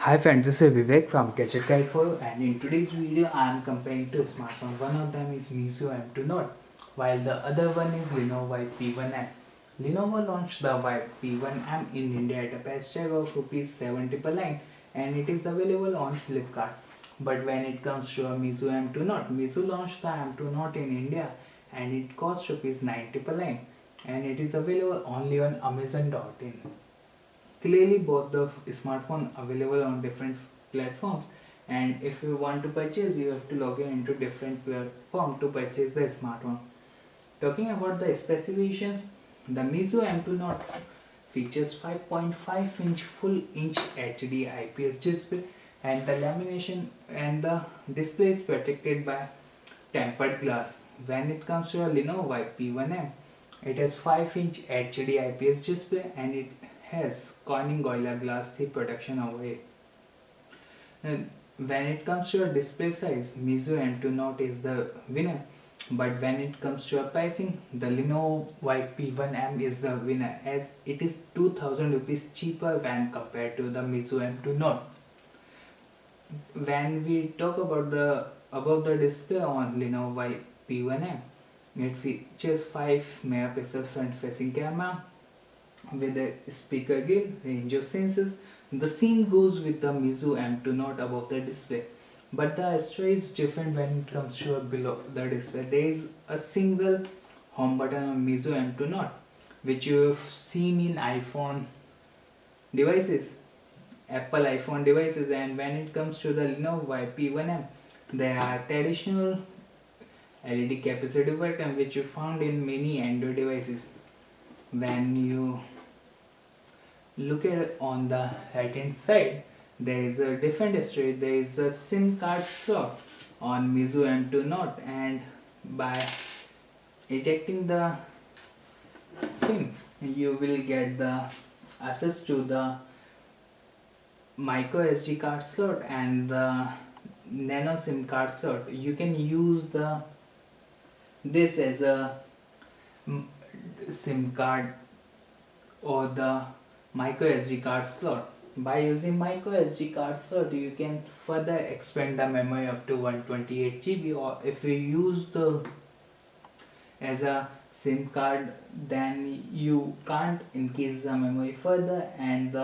Hi friends, this is Vivek from Gadget Guide for you, and in today's video I am comparing two smartphones. One of them is Meizu M2 Note while the other one is Lenovo Vibe P1M. Lenovo launched the Vibe P1M in India at a price tag of Rs 799 and it is available on Flipkart. But when it comes to a Meizu M2 Note, Meizu launched the M2 Note in India and it costs Rs 999 and it is available only on Amazon.in. Clearly both the smartphone available on different platforms, and if you want to purchase you have to log in into different platform to purchase the smartphone. Talking about the specifications, the Meizu M2 Note features 5.5-inch full-inch HD IPS display, and the lamination and the display is protected by tempered glass. When it comes to a Lenovo Vibe P1M, it has 5-inch HD IPS display and it has Corning Gorilla Glass 3 protection over it. And when it comes to a display size, Meizu M2 Note is the winner. But when it comes to a pricing, the Lenovo Vibe P1M is the winner as it is 2000 rupees cheaper when compared to the Meizu M2 Note. When we talk about the display on Lenovo Vibe P1M, it features 5 megapixel front facing camera with a speaker gill, range of sensors. The same goes with the Meizu M2 Note above the display. But the story is different when it comes to below the display. There is a single home button on Meizu M2 Note, which you have seen in iPhone devices, Apple iPhone devices, and when it comes to the Lenovo P1M, there are traditional LED capacitive button which you found in many Android devices. When you look at on the right hand side, there is a different story. There is a SIM card slot on Meizu M2 Note, and by ejecting the SIM, you will get the access to the micro SD card slot and the nano SIM card slot. You can use this as a SIM card or the micro SD card slot. By using micro SD card slot, you can further expand the memory up to 128 GB, or if you use the as a SIM card, then you can't increase the memory further, and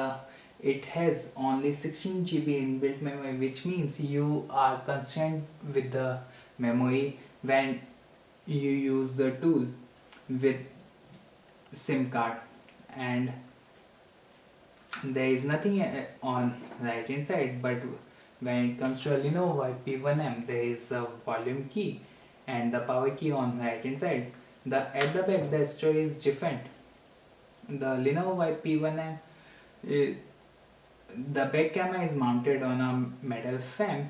it has only 16 GB inbuilt memory, which means you are constrained with the memory when you use the tool with SIM card. And there is nothing on right hand side, but when it comes to a Lenovo P1M, there is a volume key and the power key on right hand side. At the back the story is different. The Lenovo P1M, the back camera is mounted on a metal frame.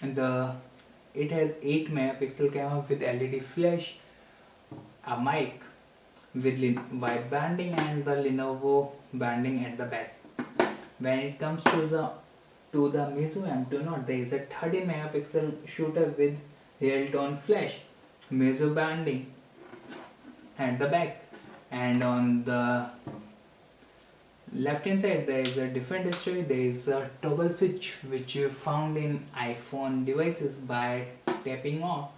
It has 8 megapixel camera with LED flash, a mic with Vibe branding and the Lenovo branding at the back. When it comes to the Meizu M2 Note, there is a 13 megapixel shooter with real tone flash, Meizu branding at the back, and on the left hand side there is a different story. There is a toggle switch which you found in iPhone devices. By tapping on,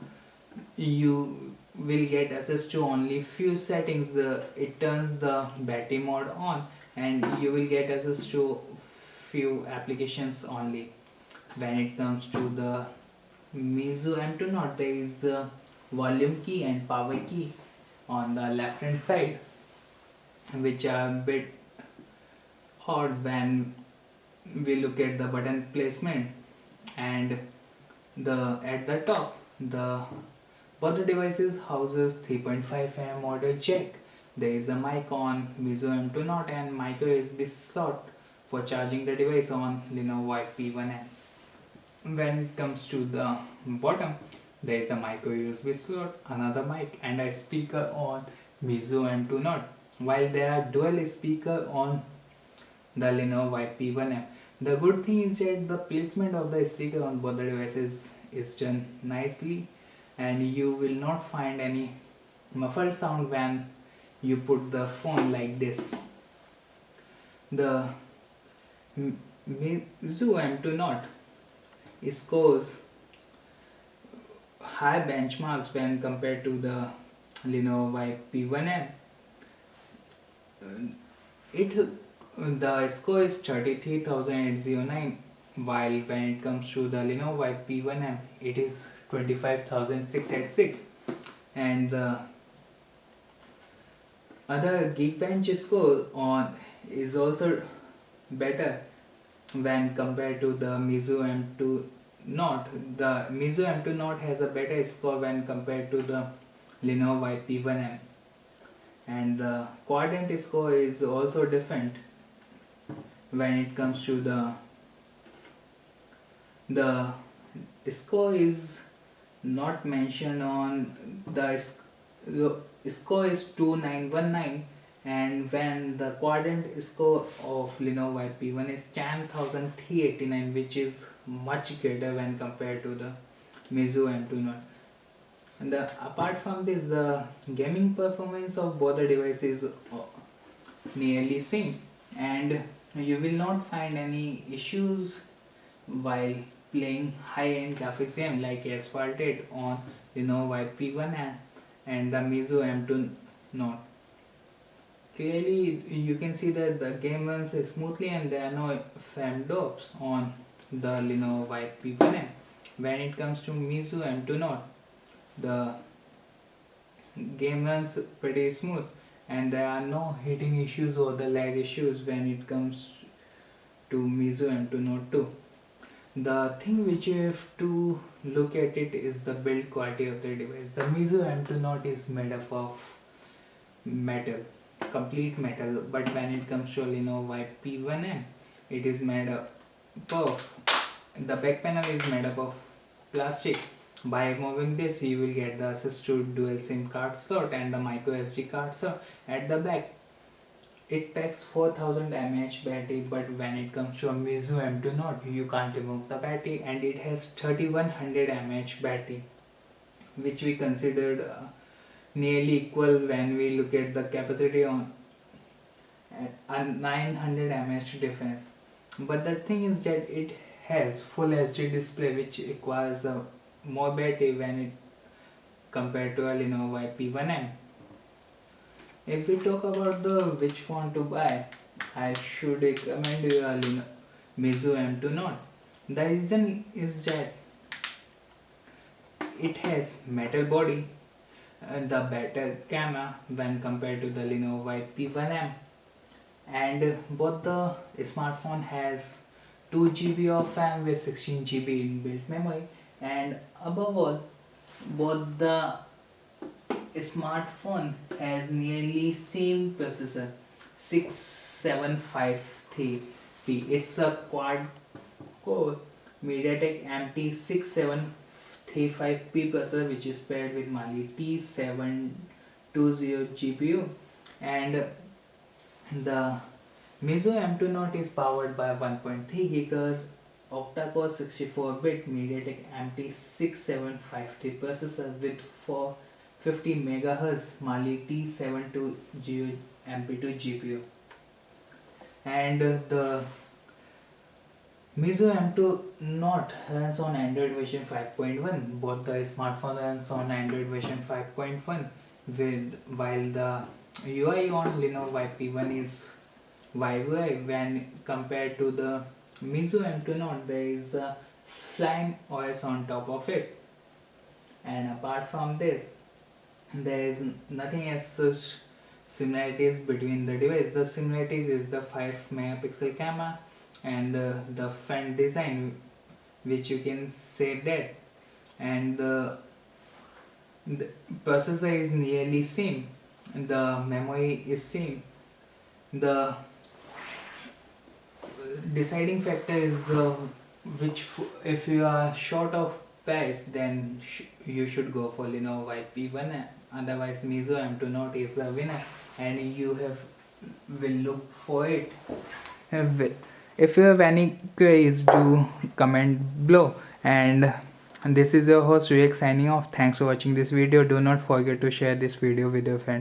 you will get access to only few settings. It turns the battery mode on and you will get access to few applications only. When it comes to the Meizu M2 Note, there is a volume key and power key on the left hand side, which are a bit odd when we look at the button placement. And at the top, the both the devices houses 3.5mm audio jack. There is a mic on Meizu M2 Note and micro USB slot for charging the device on Lenovo P1M. When it comes to the bottom, there is a micro USB slot, another mic, and a speaker on Meizu M2 Note. While there are dual speaker on the Lenovo P1M, the good thing is that the placement of the speaker on both the devices is done nicely, and you will not find any muffled sound when you put the phone like this. The Meizu M2 Note scores high benchmarks when compared to the Lenovo Vibe P1M. It the score is 33,809, while when it comes to the Lenovo Vibe P1M, it is 25,686, and the other Geekbench score on is also better when compared to the Meizu M2 Note. The Meizu M2 Note has a better score when compared to the Lenovo Vibe P1M, and the quadrant score is also different when it comes to the score is not mentioned on the score is 2919, and when the quadrant score of Lenovo Vibe P1 is 10,389, which is much greater when compared to the Meizu M2 Note. And apart from this, the gaming performance of both the devices nearly same, and you will not find any issues while playing high-end graphics game like Asphalted on Lenovo Vibe P1 and the Meizu M2 Note. Clearly, you can see that the game runs smoothly and there are no frame drops on the Lenovo Vibe P1M. When it comes to Meizu M2 Note, the game runs pretty smooth and there are no heating issues or the lag issues when it comes to Meizu M2 Note 2. The thing which you have to look at it is the build quality of the device. The Meizu M2 Note is made up of metal, complete metal, but when it comes to Lenovo Vibe P1M, it is made up of, the back panel is made up of plastic. By moving this, you will get the access to dual SIM card slot and the micro SD card slot at the back. It packs 4000 mAh battery, but when it comes to a Meizu M2 Note, you can't remove the battery, and it has 3100 mAh battery, which we considered nearly equal when we look at the capacity on a 900 mAh difference. But the thing is that it has full HD display, which requires more battery when it compared to a Lenovo Vibe P1M. If we talk about the which phone to buy, I should recommend you a Meizu M2 Note. The reason is that it has metal body, the better camera when compared to the Lenovo Vibe P1M, and both the smartphone has 2 GB of RAM with 16 GB inbuilt memory, and above all, both the smartphone has nearly same processor, 6753P. It's a quad core MediaTek MT6735P processor, which is paired with Mali T720 GPU, and the Meizu M2 Note is powered by 1.3 GHz octa-core 64-bit MediaTek MT6753 processor with 450 MHz Mali T720 MP2 GPU, and the Meizu M2 Note runs on Android version 5.1. Both the smartphone runs on Android version 5.1, while the UI on Lenovo Vibe P1 is Vibe UI. When compared to the Meizu M2 Note, there is a Flame OS on top of it, and apart from this, there is nothing as such similarities between the device. The similarities is the 5 megapixel camera and the front design, which you can say that, and the processor is nearly same, the memory is same. The deciding factor is the if you are short of price, then you should go for Lenovo Vibe P1. Otherwise, Meizu M2 Note is the winner, and you will look for it. If you have any queries, do comment below. And this is your host Vivek signing off. Thanks for watching this video. Do not forget to share this video with your friends.